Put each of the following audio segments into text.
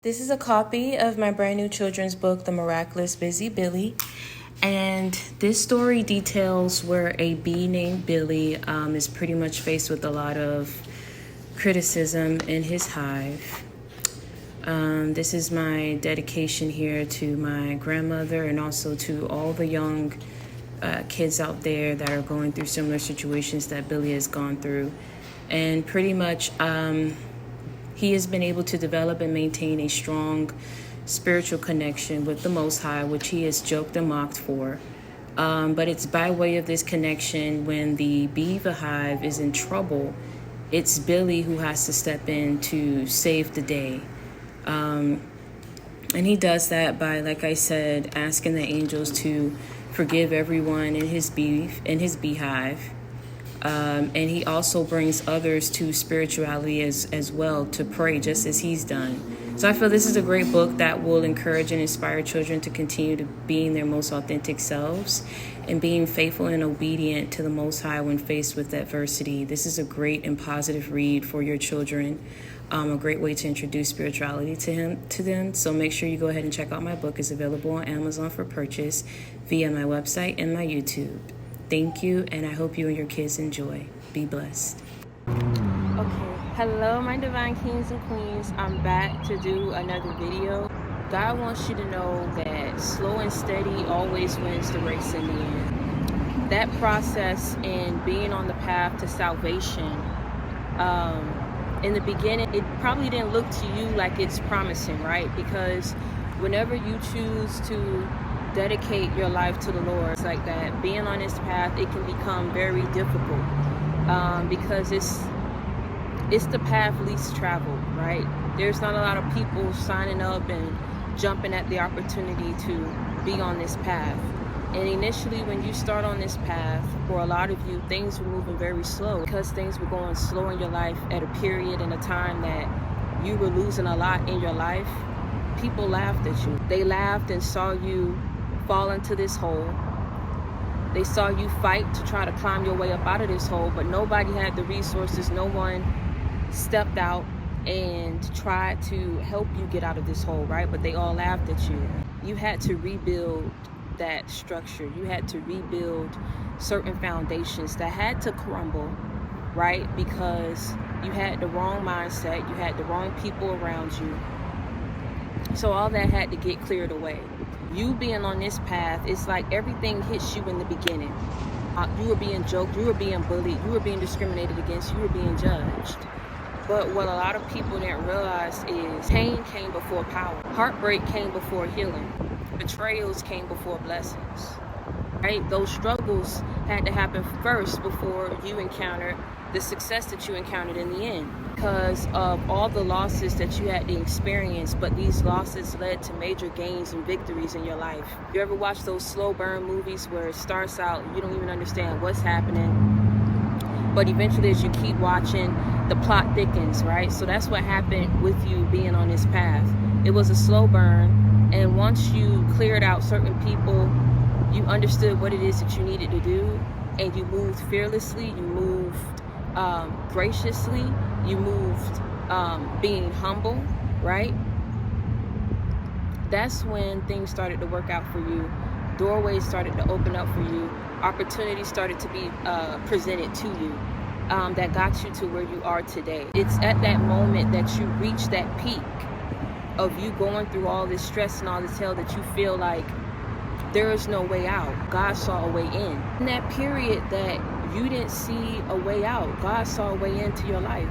This is a copy of my brand new children's book, The Miraculous Busy Billy. And this story details where a bee named Billy is pretty much faced with a lot of criticism in his hive. This is my dedication here to my grandmother and also to all the young kids out there that are going through similar situations that Billy has gone through. And pretty much he has been able to develop and maintain a strong spiritual connection with the Most High, which he has joked and mocked for. But it's by way of this connection, when the beaver hive is in trouble, it's Billy who has to step in to save the day. And he does that by, like I said, asking the angels to forgive everyone in his beehive. And he also brings others to spirituality as well, to pray just as he's done. So I feel this is a great book that will encourage and inspire children to continue to being their most authentic selves and being faithful and obedient to the Most High when faced with adversity. This is a great and positive read for your children, a great way to introduce spirituality to them. So make sure you go ahead and check out my book. It's available on Amazon for purchase via my website and my YouTube. Thank you, and I hope you and your kids enjoy. Be blessed. Okay, hello my divine kings and queens. I'm back to do another video. God wants you to know that slow and steady always wins the race in the end. That process in being on the path to salvation, in the beginning, it probably didn't look to you like it's promising, right? Because whenever you choose to dedicate your life to the Lord, it's like that, being on this path, it can become very difficult because it's the path least traveled, right? There's not a lot of people signing up and jumping at the opportunity to be on this path. And initially, when you start on this path, for a lot of you, things were moving very slow because things were going slow in your life at a period and a time that you were losing a lot in your life. People laughed at you. They laughed and saw you fall into this hole. They saw you fight to try to climb your way up out of this hole, but nobody had the resources. No one stepped out and tried to help you get out of this hole, right? But they all laughed at you. You had to rebuild that structure. You had to rebuild certain foundations that had to crumble, right? Because you had the wrong mindset, you had the wrong people around you. So all that had to get cleared away. You being on this path, it's like everything hits you in the beginning. You were being joked, you were being bullied, you were being discriminated against, you were being judged. But what a lot of people didn't realize is pain came before power. Heartbreak came before healing. Betrayals came before blessings. Right? Those struggles had to happen first before you encountered the success that you encountered in the end, because of all the losses that you had to experience, but these losses led to major gains and victories in your life. You ever watch those slow burn movies where it starts out, you don't even understand what's happening, but eventually as you keep watching, the plot thickens, right? So that's what happened with you being on this path. It was a slow burn, and once you cleared out certain people, you understood what it is that you needed to do, and you moved fearlessly, you moved graciously, you moved being humble, right? That's when things started to work out for you. Doorways started to open up for you. Opportunities started to be presented to you that got you to where you are today. It's at that moment that you reach that peak of you going through all this stress and all this hell that you feel like there is no way out. God saw a way in. In that period that you didn't see a way out, God saw a way into your life.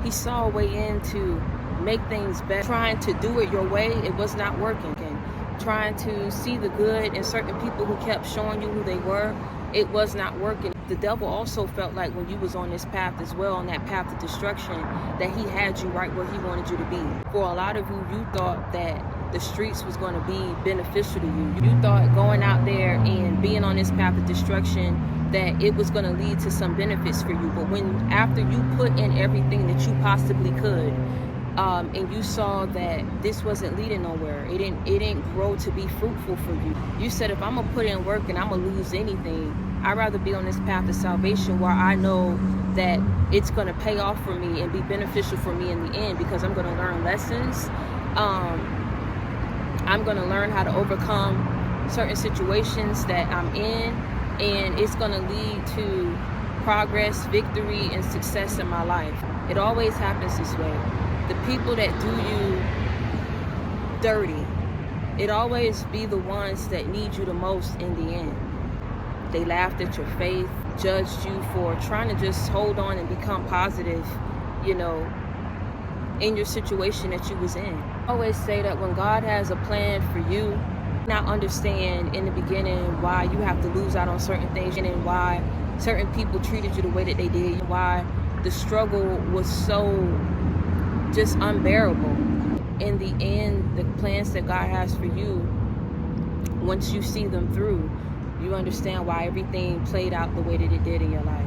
He saw a way in to make things better. Trying to do it your way, it was not working. And trying to see the good in certain people who kept showing you who they were, it was not working. The devil also felt like when you was on this path as well, on that path of destruction, that he had you right where he wanted you to be. For a lot of you, you thought that the streets was going to be beneficial to you. You thought going out there and being on this path of destruction, that it was going to lead to some benefits for you. But when after you put in everything that you possibly could, and you saw that this wasn't leading nowhere, it didn't grow to be fruitful for you, you said, if I'm gonna put in work and I'm gonna lose anything, I'd rather be on this path of salvation where I know that it's gonna pay off for me and be beneficial for me in the end, because I'm gonna learn lessons I'm going to learn how to overcome certain situations that I'm in, and it's going to lead to progress, victory, and success in my life. It always happens this way. The people that do you dirty, it always be the ones that need you the most in the end. They laughed at your faith, judged you for trying to just hold on and become positive, in your situation that you was in. I always say that when God has a plan for you, not understand in the beginning why you have to lose out on certain things and why certain people treated you the way that they did, why the struggle was so just unbearable. In the end, the plans that God has for you, once you see them through, you understand why everything played out the way that it did in your life.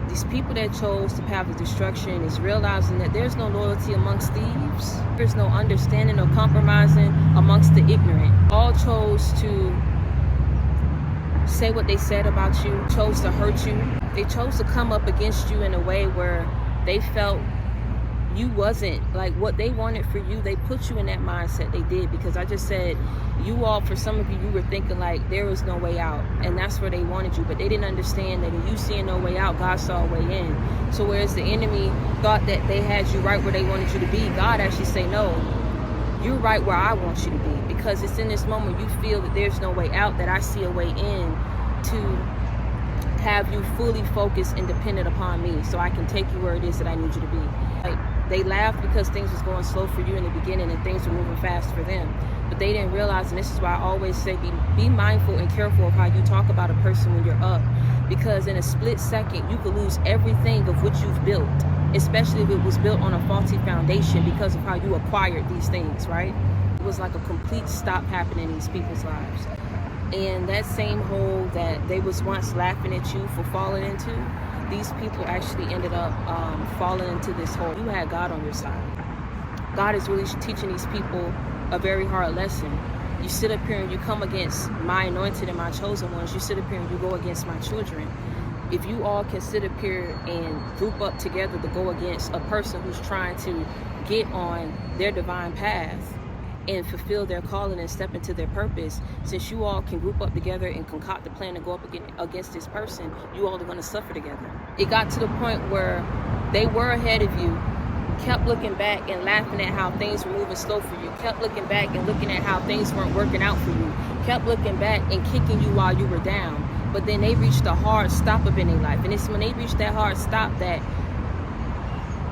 These people that chose the path of destruction is realizing that there's no loyalty amongst thieves. There's no understanding or compromising amongst the ignorant. All chose to say what they said about you, chose to hurt you. They chose to come up against you in a way where they felt you wasn't like what they wanted for you. They put you in that mindset. They did, because I just said, for some of you, you were thinking like there was no way out, and that's where they wanted you, but they didn't understand that in you seeing no way out, God saw a way in. So whereas the enemy thought that they had you right where they wanted you to be, God actually say, no, you're right where I want you to be, because it's in this moment you feel that there's no way out that I see a way in to have you fully focused and dependent upon me, so I can take you where it is that I need you to be. Like, they laughed because things was going slow for you in the beginning and things were moving fast for them. But they didn't realize, and this is why I always say be mindful and careful of how you talk about a person when you're up. Because in a split second, you could lose everything of what you've built, especially if it was built on a faulty foundation because of how you acquired these things, right? It was like a complete stop happening in these people's lives. And that same hole that they was once laughing at you for falling into, these people actually ended up falling into this hole. You had God on your side. God is really teaching these people a very hard lesson. You sit up here and you come against my anointed and my chosen ones. You sit up here and you go against my children. If you all can sit up here and group up together to go against a person who's trying to get on their divine path and fulfill their calling and step into their purpose, since you all can group up together and concoct a plan to go up against this person, you all are going to suffer together. It got to the point where they were ahead of you, kept looking back and laughing at how things were moving slow for you, kept looking back and looking at how things weren't working out for you, kept looking back and kicking you while you were down. But then they reached a hard stop up in their life, and it's when they reached that hard stop that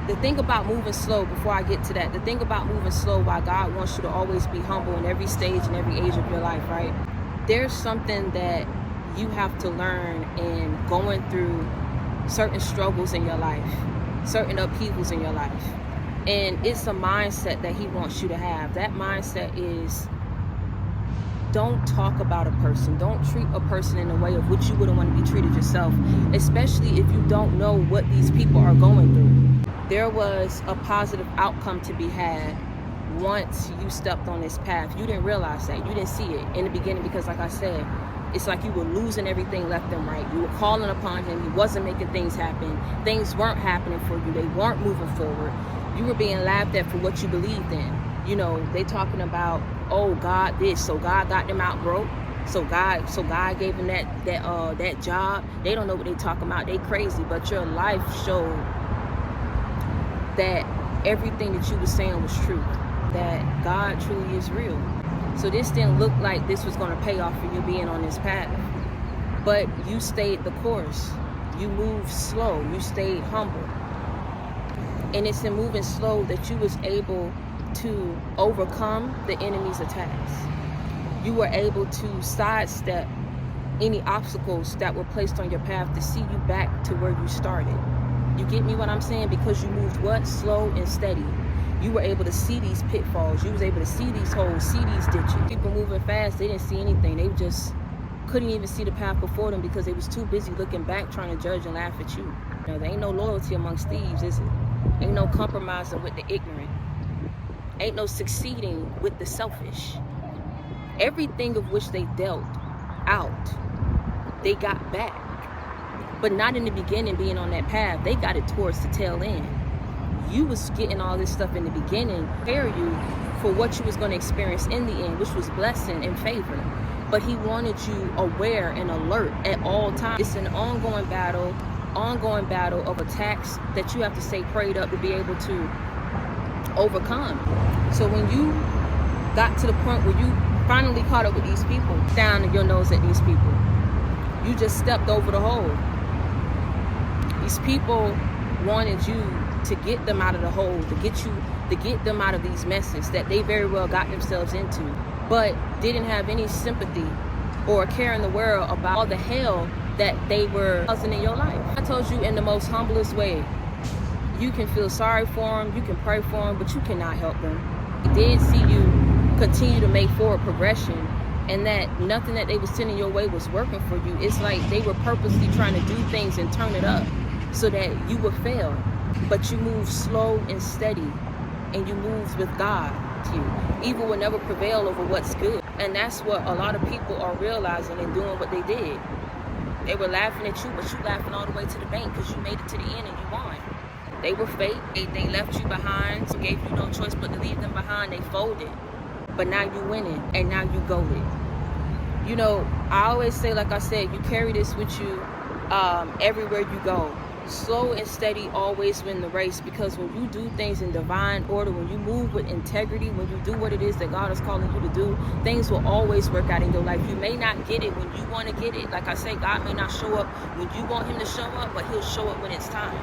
the thing about moving slow, before I get to that, the thing about moving slow, why God wants you to always be humble in every stage and every age of your life, right? There's something that you have to learn in going through certain struggles in your life, certain upheavals in your life. And it's a mindset that he wants you to have. That mindset is, don't talk about a person. Don't treat a person in a way of which you wouldn't want to be treated yourself, especially if you don't know what these people are going through. There was a positive outcome to be had once you stepped on this path. You didn't realize that. You didn't see it in the beginning because, like I said, it's like you were losing everything left and right. You were calling upon him. He wasn't making things happen. Things weren't happening for you. They weren't moving forward. You were being laughed at for what you believed in. They talking about, oh, God this, so God got them out broke. So God gave them that job. They don't know what they talking about. They crazy. But your life showed that everything that you were saying was true, that God truly is real. So this didn't look like this was going to pay off for you being on this path, but you stayed the course. You moved slow. You stayed humble. And it's in moving slow that you was able to overcome the enemy's attacks. You were able to sidestep any obstacles that were placed on your path to see you back to where you started. You get me what I'm saying? Because you moved what? Slow and steady. You were able to see these pitfalls. You was able to see these holes, see these ditches. People moving fast, they didn't see anything. They just couldn't even see the path before them because they was too busy looking back trying to judge and laugh at you. There ain't no loyalty amongst thieves, is it? Ain't no compromising with the ignorant. Ain't no succeeding with the selfish. Everything of which they dealt out, they got back. But not in the beginning being on that path. They got it towards the tail end. You was getting all this stuff in the beginning, prepare you for what you was going to experience in the end, which was blessing and favor. But he wanted you aware and alert at all times. It's an ongoing battle of attacks that you have to stay prayed up to be able to overcome. So when you got to the point where you finally caught up with these people, down your nose at these people, you just stepped over the hole. These people wanted you to get them out of the hole, to get them out of these messes that they very well got themselves into, but didn't have any sympathy or care in the world about all the hell that they were causing in your life. I told you in the most humblest way, you can feel sorry for them, you can pray for them, but you cannot help them. They did see you continue to make forward progression, and that nothing that they were sending your way was working for you. It's like they were purposely trying to do things and turn it up so that you would fail. But you move slow and steady, and you move with God. Evil will never prevail over what's good. And that's what a lot of people are realizing and doing what they did. They were laughing at you, but you laughing all the way to the bank because you made it to the end and you won. They were fake. They left you behind, so gave you no choice but to leave them behind. They folded. But now you winning, and now you goated. You know, I always say, like I said, you carry this with you everywhere you go. Slow and steady always win the race, because when you do things in divine order, when you move with integrity, when you do what it is that God is calling you to do, things will always work out in your life. You may not get it when you want to get it. Like I say, God may not show up when you want him to show up, but he'll show up when it's time.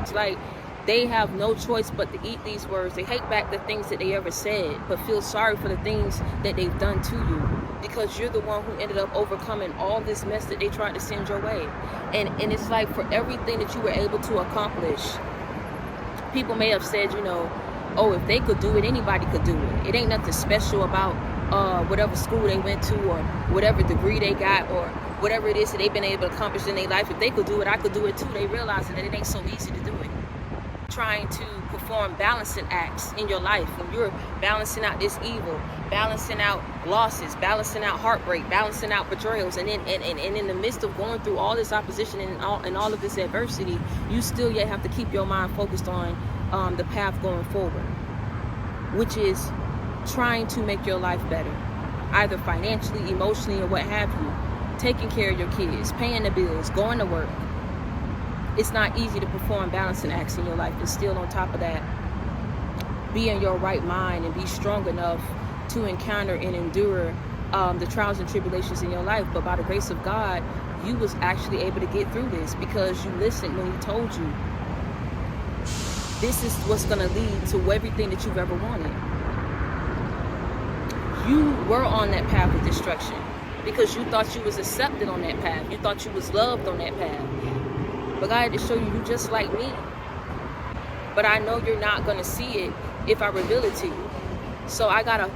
It's like they have no choice but to eat these words. They hate back the things that they ever said, but feel sorry for the things that they've done to you, because you're the one who ended up overcoming all this mess that they tried to send your way. And it's like, for everything that you were able to accomplish, people may have said, you know, oh, if they could do it, anybody could do it. It ain't nothing special about whatever school they went to, or whatever degree they got, or whatever it is that they've been able to accomplish in their life. If they could do it, I could do it too. They realize that it ain't so easy to do it. Trying to perform balancing acts in your life, when you're balancing out this evil, balancing out losses, balancing out heartbreak, balancing out betrayals, and in the midst of going through all this opposition and all of this adversity, you still yet have to keep your mind focused on the path going forward, which is trying to make your life better, either financially, emotionally, or what have you. Taking care of your kids, paying the bills, going to work. It's not easy to perform balancing acts in your life, and still on top of that, be in your right mind and be strong enough to encounter and endure the trials and tribulations in your life. But by the grace of God, you was actually able to get through this, because you listened when he told you this is what's going to lead to everything that you've ever wanted. You were on that path of destruction because you thought you was accepted on that path. You thought you was loved on that path. But God had to show you, you just like me. But I know you're not going to see it if I reveal it to you. So I got to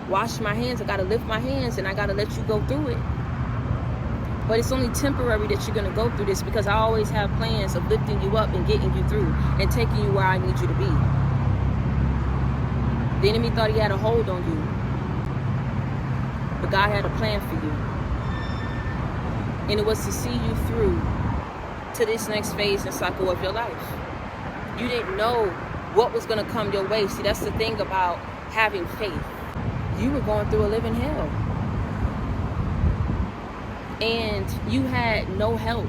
wash my hands. I got to lift my hands, and I got to let you go through it. But it's only temporary that you're going to go through this, because I always have plans of lifting you up and getting you through and taking you where I need you to be. The enemy thought he had a hold on you, but God had a plan for you. And it was to see you through to this next phase and cycle of your life. You didn't know what was going to come your way. See, that's the thing about having faith. You were going through a living hell, and you had no help.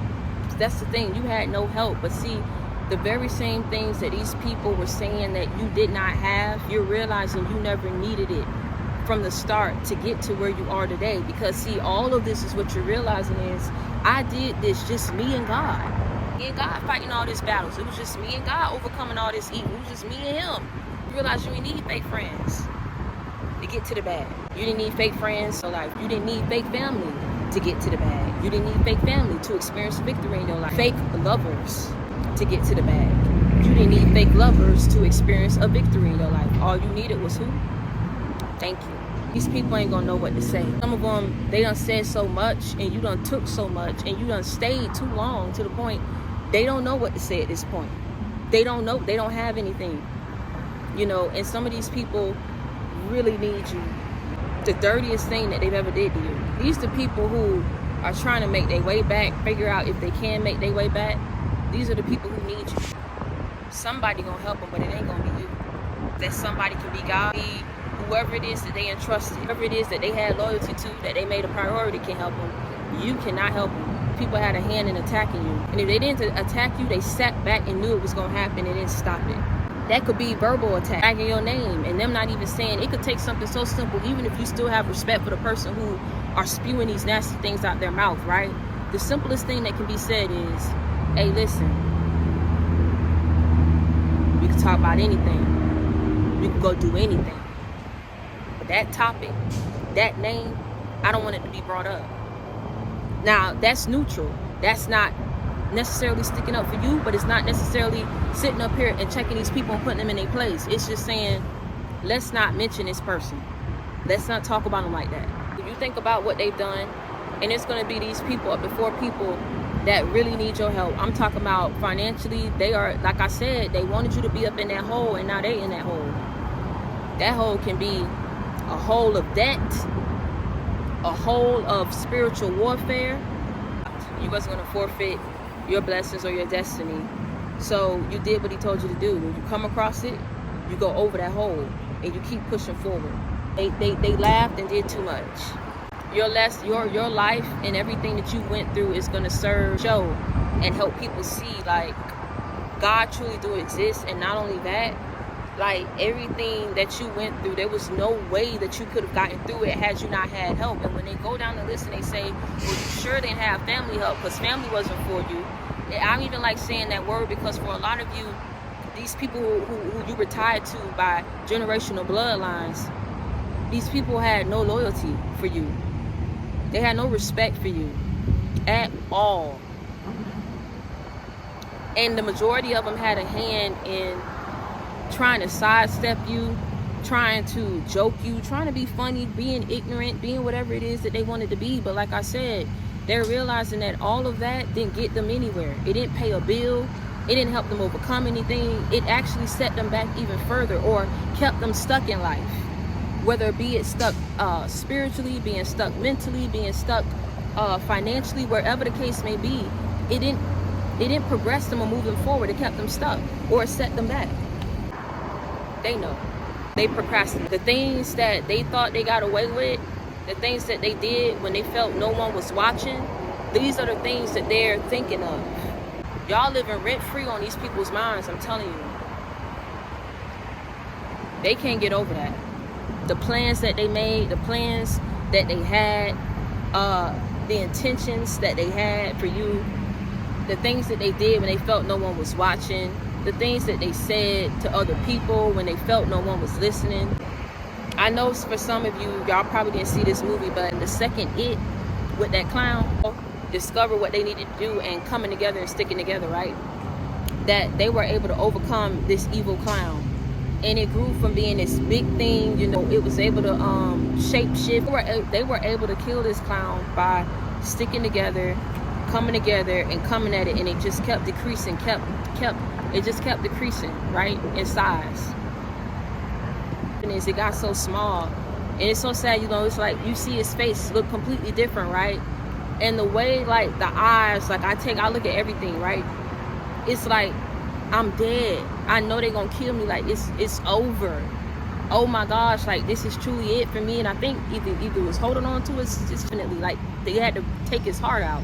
That's the thing, you had no help. But see, the very same things that these people were saying that you did not have, you're realizing you never needed it from the start to get to where you are today. Because see, all of this is what you're realizing is, I did this just me and God. Me and God fighting all these battles. It was just me and God overcoming all this evil. It was just me and him. You realize you didn't need fake friends to get to the bag. You didn't need fake friends for life. You didn't need fake family to get to the bag. You didn't need fake family to experience victory in your life. Fake lovers to get to the bag. You didn't need fake lovers to experience a victory in your life. All you needed was who? Thank you. These people ain't gonna know what to say. Some of them, they done said so much, and you done took so much, and you done stayed too long to the point they don't know what to say at this point. They don't know. They don't have anything. You know, and some of these people really need you. The dirtiest thing that they've ever did to you. These are the people who are trying to make their way back, figure out if they can make their way back. These are the people who need you. Somebody gonna help them, but it ain't gonna be you. That somebody can be God, be whoever it is that they entrusted, whoever it is that they had loyalty to, that they made a priority, can help them. You cannot help them. People had a hand in attacking you. And if they didn't attack you, they sat back and knew it was going to happen and didn't stop it. That could be verbal attack, tagging your name, and them not even saying. It could take something so simple, even if you still have respect for the person who are spewing these nasty things out their mouth, right? The simplest thing that can be said is, hey, listen, we can talk about anything. We can go do anything. But that topic, that name, I don't want it to be brought up. Now, that's neutral. That's not necessarily sticking up for you, but it's not necessarily sitting up here and checking these people and putting them in their place. It's just saying, let's not mention this person. Let's not talk about them like that. If you think about what they've done, and it's going to be these people up before people that really need your help. I'm talking about financially. They are, like I said, they wanted you to be up in that hole, and now they in that hole. That hole can be a hole of debt, a hole of spiritual warfare. You wasn't going to forfeit your blessings or your destiny. So you did what he told you to do. When you come across it, you go over that hole and you keep pushing forward. They laughed and did too much. Your life and everything that you went through is going to show and help people see, like, God truly do exist. And not only that, like, everything that you went through, there was no way that you could have gotten through it had you not had help. And when they go down the list and they say, well, you sure didn't have family help because family wasn't for you. I don't even like saying that word, because for a lot of you, these people who you were tied to by generational bloodlines, these people had no loyalty for you. They had no respect for you at all. And the majority of them had a hand in trying to sidestep you, trying to joke you, trying to be funny, being ignorant, being whatever it is that they wanted to be. But like I said, they're realizing that all of that didn't get them anywhere. It didn't pay a bill. It didn't help them overcome anything. It actually set them back even further, or kept them stuck in life. Whether it be stuck spiritually, being stuck mentally, being stuck financially, wherever the case may be, it didn't progress them or move them forward. It kept them stuck, or it set them back. They know. They procrastinate. The things that they thought they got away with, the things that they did when they felt no one was watching, these are the things that they're thinking of. Y'all living rent-free on these people's minds, I'm telling you. They can't get over that. The plans that they made, the plans that they had, the intentions that they had for you, the things that they did when they felt no one was watching, the things that they said to other people when they felt no one was listening. I know for some of you, y'all probably didn't see this movie, but in the second It, with that clown, discover what they needed to do and coming together and sticking together, right? That they were able to overcome this evil clown. And it grew from being this big thing, you know, it was able to shape shift. They were able to kill this clown by sticking together, coming together and coming at it, and it just kept decreasing, it just kept decreasing, right, in size. And as it got so small, and it's so sad, you know, it's like you see his face look completely different, right? And the way, like, the eyes, like, I look at everything, right? It's like, I'm dead. I know they're gonna kill me. Like, it's over. Oh my gosh, like, this is truly it for me. And I think either was holding on to it, it's definitely, like, they had to take his heart out.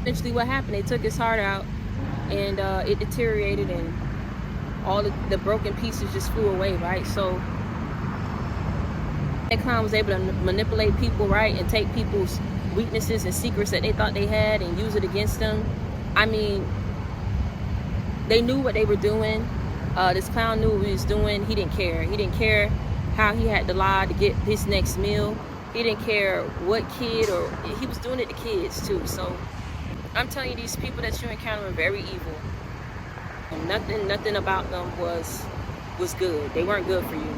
Eventually what happened, they took his heart out, and it deteriorated, and all the broken pieces just flew away, right? So that clown was able to manipulate people, right, and take people's weaknesses and secrets that they thought they had and use it against them. I mean, they knew what they were doing. This clown knew what he was doing. He didn't care. He didn't care how he had to lie to get his next meal. He didn't care what kid, or he was doing it to kids too. So I'm telling you, these people that you encounter are very evil. And nothing about them was good. They weren't good for you.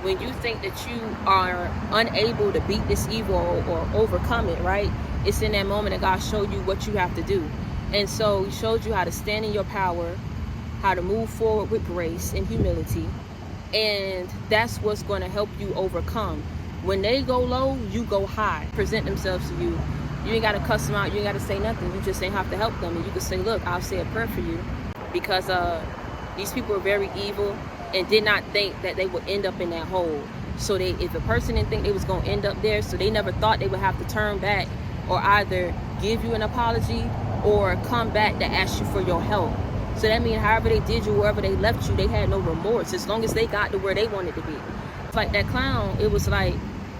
When you think that you are unable to beat this evil or overcome it, right? It's in that moment that God showed you what you have to do. And so he showed you how to stand in your power, how to move forward with grace and humility. And that's what's going to help you overcome. When they go low, you go high. Present themselves to you. You ain't got to cuss them out. You ain't got to say nothing. You just ain't have to help them. And you can say, look, I'll say a prayer for you. Because these people are very evil and did not think that they would end up in that hole. So if a person didn't think they was going to end up there, so they never thought they would have to turn back or either give you an apology or come back to ask you for your help. So that means however they did you, wherever they left you, they had no remorse as long as they got to where they wanted to be. It's like that clown, it was like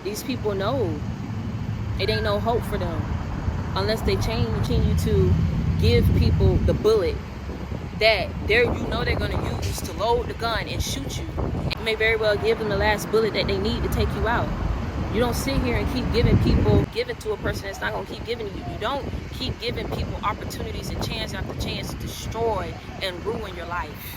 these people know it ain't no hope for them unless they continue to give people the bullet that they're going to use to load the gun and shoot you. You may very well give them the last bullet that they need to take you out. You don't sit here and keep giving to a person that's not going to keep giving to you. You don't keep giving people opportunities and chance after chance to destroy and ruin your life.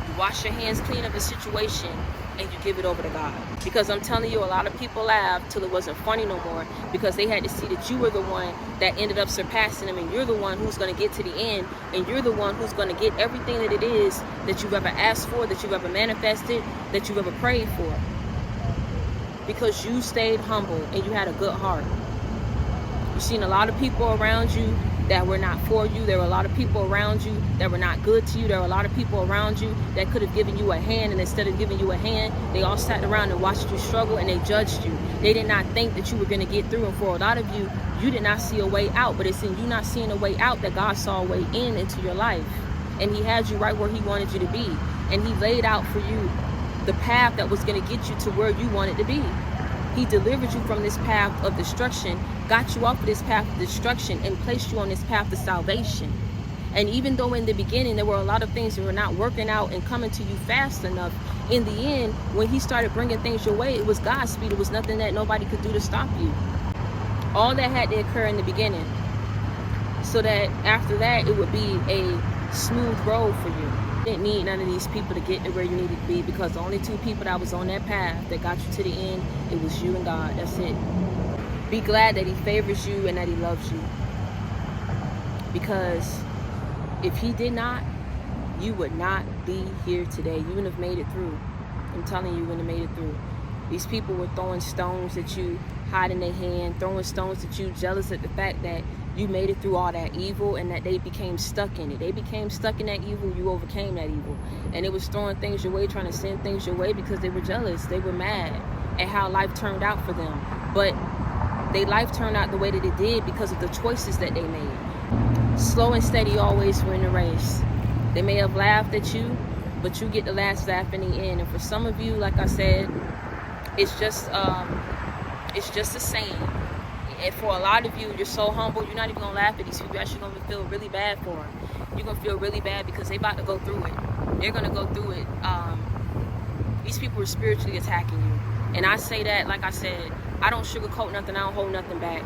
You wash your hands clean of the situation and you give it over to God. Because I'm telling you, a lot of people laughed till it wasn't funny no more because they had to see that you were the one that ended up surpassing them, and you're the one who's going to get to the end, and you're the one who's going to get everything that it is that you've ever asked for, that you've ever manifested, that you've ever prayed for. Because you stayed humble and you had a good heart. You've seen a lot of people around you that were not for you. There were a lot of people around you that were not good to you. There were a lot of people around you that could have given you a hand, and instead of giving you a hand, they all sat around and watched you struggle and they judged you. They did not think that you were going to get through, and for a lot of you, you did not see a way out, but it's in you not seeing a way out that God saw a way into your life, and he had you right where he wanted you to be, and he laid out for you the path that was going to get you to where you wanted to be. He delivered you from this path of destruction, got you off of this path of destruction, and placed you on this path of salvation. And even though in the beginning there were a lot of things that were not working out and coming to you fast enough, in the end, when he started bringing things your way, it was God's speed. It was nothing that nobody could do to stop you. All that had to occur in the beginning, so that after that, it would be a smooth road for you. You didn't need none of these people to get to where you needed to be, because the only two people that was on that path that got you to the end, it was you and God. That's it. Be glad that he favors you and that he loves you. Because if he did not, you would not be here today. You wouldn't have made it through. I'm telling you, you wouldn't have made it through. These people were throwing stones at you, hiding their hand, throwing stones at you, jealous at the fact that you made it through all that evil and that they became stuck in it. They became stuck in that evil. You overcame that evil. And it was throwing things your way, trying to send things your way because they were jealous. They were mad at how life turned out for them. But their life turned out the way that it did because of the choices that they made. Slow and steady always win the race. They may have laughed at you, but you get the last laugh in the end. And for some of you, like I said, it's just a saying. And for a lot of you, you're so humble, you're not even going to laugh at these people. You're actually going to feel really bad for them. You're going to feel really bad because they're about to go through it. They're going to go through it. These people are spiritually attacking you. And I say that, like I said, I don't sugarcoat nothing. I don't hold nothing back.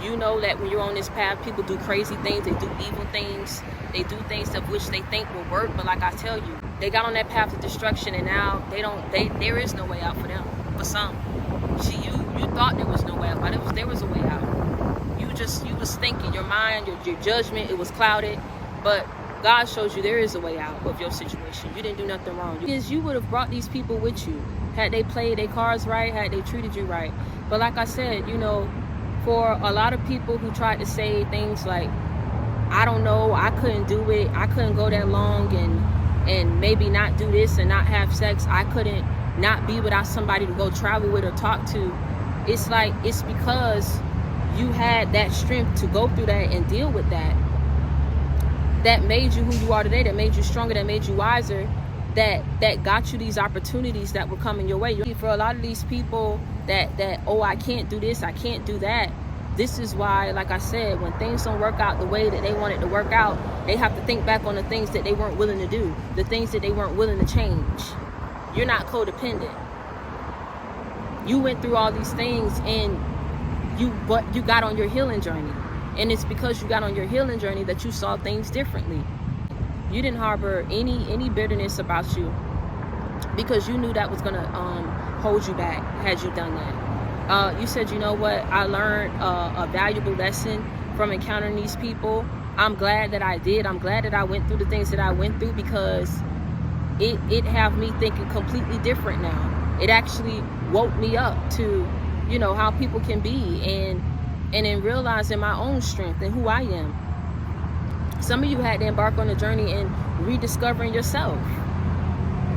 You know that when you're on this path, people do crazy things. They do evil things. They do things of which they think will work. But like I tell you, they got on that path of destruction, and now there is no way out for them. For some. See, you thought there was no way out, but there was a way out. You was thinking, your mind, your judgment, it was clouded, but God shows you there is a way out of your situation. You didn't do nothing wrong. Because you would have brought these people with you had they played their cards right, had they treated you right. But like I said, you know, for a lot of people who tried to say things like, I don't know, I couldn't do it, I couldn't go that long and maybe not do this and not have sex, I couldn't not be without somebody to go travel with or talk to. It's like, it's because you had that strength to go through that and deal with that made you who you are today, that made you stronger, that made you wiser, that got you these opportunities that were coming your way. For a lot of these people that oh, I can't do this, I can't do that, this is why, like I said, when things don't work out the way that they want it to work out, they have to think back on the things that they weren't willing to do, the things that they weren't willing to change. You're not codependent. You went through all these things and you got on your healing journey. And it's because you got on your healing journey that you saw things differently. You didn't harbor any bitterness about you because you knew that was going to hold you back had you done that. You said, you know what, I learned a valuable lesson from encountering these people. I'm glad that I did. I'm glad that I went through the things that I went through because it have me thinking completely different now. It actually woke me up to, you know, how people can be and in realizing my own strength and who I am. Some of you had to embark on a journey in rediscovering yourself.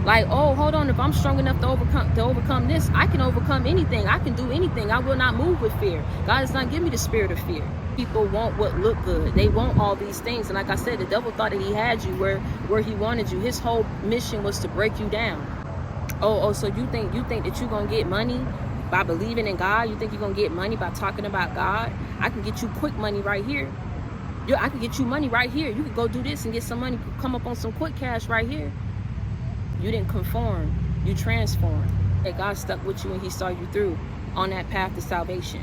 Like, oh, hold on, if I'm strong enough to overcome this, I can overcome anything. I can do anything. I will not move with fear. God does not give me the spirit of fear. People want what look good. They want all these things. And like I said, the devil thought that he had you where he wanted you. His whole mission was to break you down. Oh, so you think that you're gonna get money by believing in God? You think you're gonna get money by talking about God? I can get you quick money right here. I can get you money right here. You can go do this and get some money, come up on some quick cash right here. You didn't conform, you transformed. And God stuck with you and he saw you through on that path to salvation.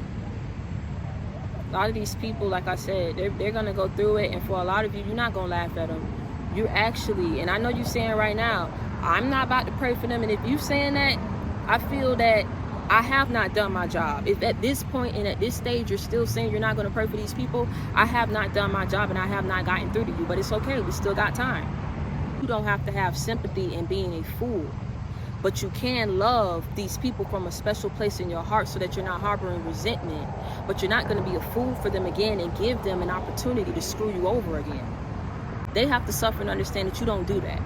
A lot of these people, like I said, they're going to go through it. And for a lot of you, you're not going to laugh at them. You're actually, and I know you're saying right now, I'm not about to pray for them. And if you're saying that, I feel that I have not done my job. If at this point and at this stage you're still saying you're not going to pray for these people, I have not done my job and I have not gotten through to you. But it's okay, we still got time. You don't have to have sympathy in being a fool, but you can love these people from a special place in your heart so that you're not harboring resentment, but you're not going to be a fool for them again and give them an opportunity to screw you over again. They have to suffer and understand that you don't do that.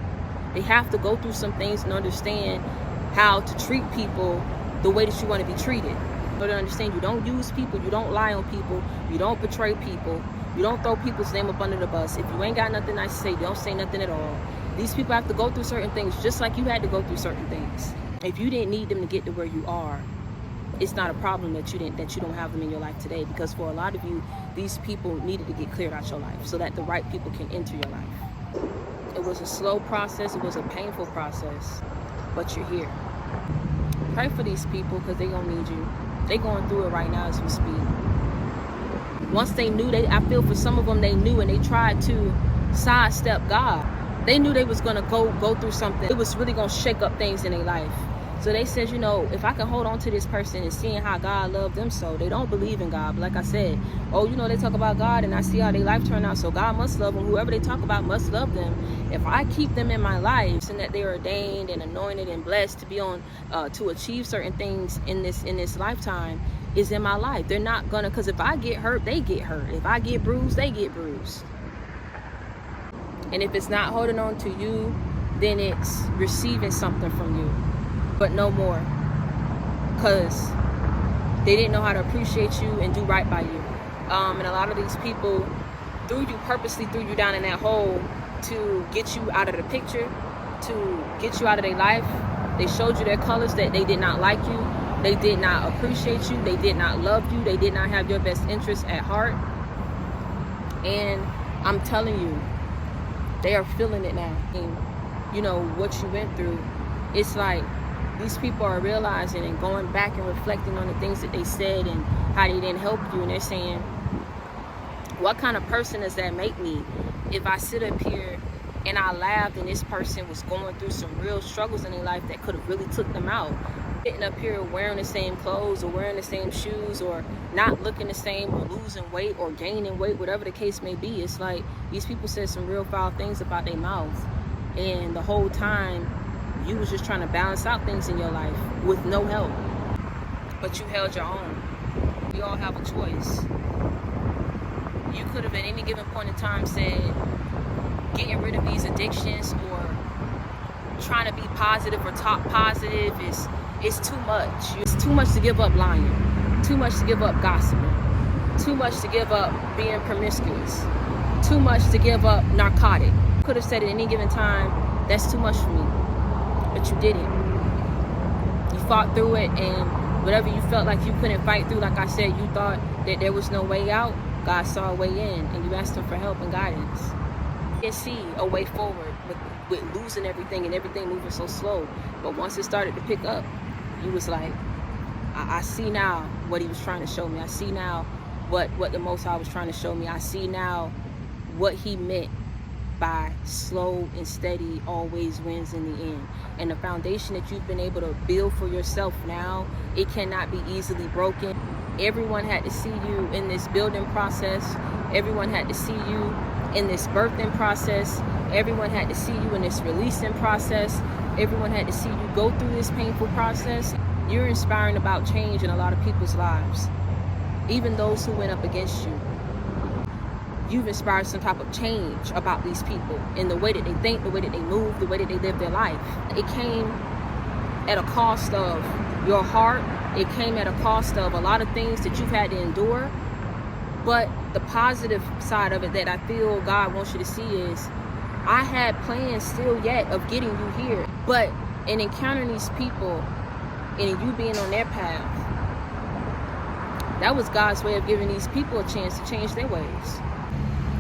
They have to go through some things and understand how to treat people the way that you want to be treated. So to understand, you don't use people, you don't lie on people, you don't betray people, you don't throw people's name up under the bus. If you ain't got nothing nice to say, don't say nothing at all. These people have to go through certain things just like you had to go through certain things. If you didn't need them to get to where you are, it's not a problem that you don't have them in your life today, because for a lot of you, these people needed to get cleared out your life so that the right people can enter your life. It was a slow process, it was a painful process, but you're here. Pray for these people because they're gonna need you. They're going through it right now as we speak. Once they knew, I feel for some of them, they knew and they tried to sidestep God. They knew they was gonna go through something. It was really gonna shake up things in their life. So they said, if I can hold on to this person and seeing how God loved them, so they don't believe in God. But like I said, they talk about God and I see how their life turned out, so God must love them. Whoever they talk about must love them. If I keep them in my life and that they're ordained and anointed and blessed to be on, to achieve certain things in this lifetime is in my life. They're not gonna, because if I get hurt, they get hurt. If I get bruised, they get bruised. And if it's not holding on to you, then it's receiving something from you, but no more. Because they didn't know how to appreciate you and do right by you. And a lot of these people purposely threw you down in that hole to get you out of the picture, to get you out of their life. They showed you their colors, that they did not like you. They did not appreciate you. They did not love you. They did not have your best interests at heart. And I'm telling you, they are feeling it now. And what you went through, it's like these people are realizing and going back and reflecting on the things that they said and how they didn't help you. And they're saying, what kind of person does that make me if I sit up here and I laughed and this person was going through some real struggles in their life that could have really took them out? Sitting up here wearing the same clothes or wearing the same shoes or not looking the same or losing weight or gaining weight, whatever the case may be. It's like these people said some real foul things about their mouth, and the whole time you was just trying to balance out things in your life with no help, but you held your own. We all have a choice. You could have at any given point in time said getting rid of these addictions or trying to be positive or talk positive is too much. It's too much to give up lying, too much to give up gossiping, too much to give up being promiscuous, too much to give up narcotic. You could have said at any given time, that's too much for me, but you didn't. You fought through it, and whatever you felt like you couldn't fight through, like I said, you thought that there was no way out, God saw a way in, and you asked him for help and guidance. You can see a way forward with losing everything and everything moving so slow, but once it started to pick up, you was like, I see now what he was trying to show me. I see now what the Most High was trying to show me. I see now what he meant by slow and steady always wins in the end. And the foundation that you've been able to build for yourself now, it cannot be easily broken. Everyone had to see you in this building process. Everyone had to see you in this birthing process. Everyone had to see you in this releasing process. Everyone had to see you go through this painful process. You're inspiring about change in a lot of people's lives, even those who went up against you. you've inspired some type of change about these people in the way that they think, the way that they move, the way that they live their life. It came at a cost of your heart. It came at a cost of a lot of things that you've had to endure. But the positive side of it that I feel God wants you to see is, I had plans still yet of getting you here. But in encountering these people and you being on their path, that was God's way of giving these people a chance to change their ways.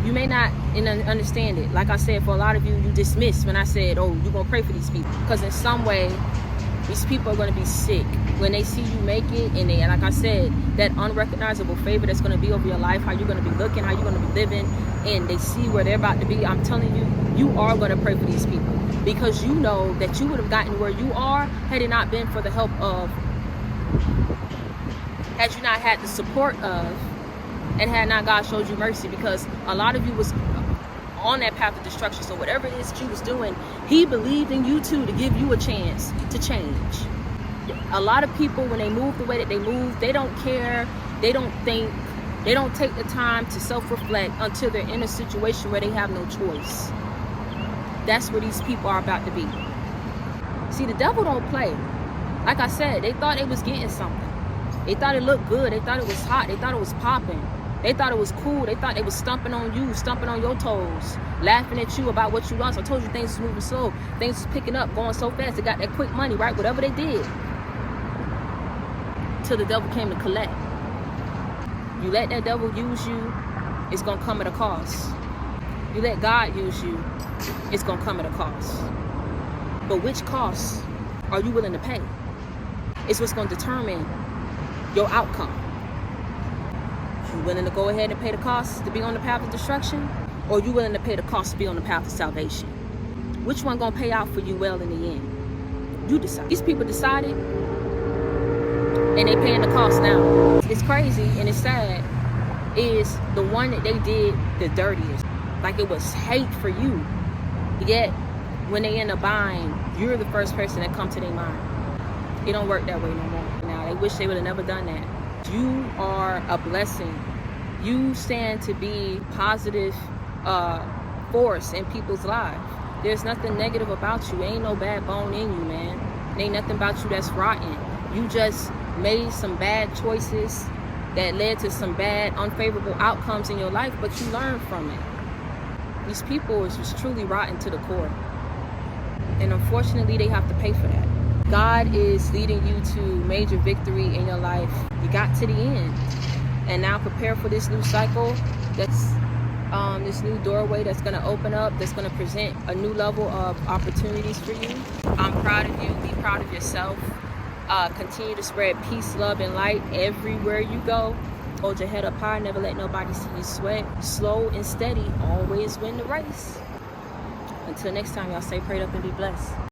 You may not understand it. Like I said, for a lot of you, you dismissed when I said, oh, you're going to pray for these people. Because in some way, these people are going to be sick when they see you make it. And they, like I said, that unrecognizable favor that's going to be over your life, how you're going to be looking, how you're going to be living, and they see where they're about to be. I'm telling you, you are going to pray for these people. Because you know that you would have gotten where you are had it not been for the help of, had you not had the support of, and had not God showed you mercy. Because a lot of you was on that path of destruction. So whatever it is that you was doing, he believed in you too to give you a chance to change. A lot of people, when they move the way that they move, they don't care, they don't think, they don't take the time to self-reflect until they're in a situation where they have no choice. That's where these people are about to be. See, the devil don't play. Like I said, they thought they was getting something. They thought it looked good. They thought it was hot. They thought it was popping. They thought it was cool. They thought they was stomping on you, stomping on your toes, laughing at you about what you lost. I told you things was moving slow. Things was picking up, going so fast. They got that quick money, right? Whatever they did. Till the devil came to collect. You let that devil use you, it's going to come at a cost. You let God use you, it's going to come at a cost. But which cost are you willing to pay? It's what's going to determine your outcome. You willing to go ahead and pay the cost to be on the path of destruction? Or you willing to pay the cost to be on the path of salvation? Which one going to pay out for you well in the end? You decide. These people decided, and they paying the cost now. It's crazy and it's sad, is the one that they did the dirtiest. Like it was hate for you. Yet, when they end up buying, you're the first person that come to their mind. It don't work that way no more. Now, they wish they would have never done that. You are a blessing. You stand to be positive force in people's lives. There's nothing negative about you. Ain't no bad bone in you, man. Ain't nothing about you that's rotten. You just made some bad choices that led to some bad, unfavorable outcomes in your life, but you learned from it. These people is just truly rotten to the core. And unfortunately, they have to pay for that. God is leading you to major victory in your life. You got to the end. And now prepare for this new cycle. That's this new doorway that's going to open up, that's going to present a new level of opportunities for you. I'm proud of you. Be proud of yourself. Continue to spread peace, love, and light everywhere you go. Hold your head up high. Never let nobody see you sweat. Slow and steady. Always win the race. Until next time, y'all stay prayed up and be blessed.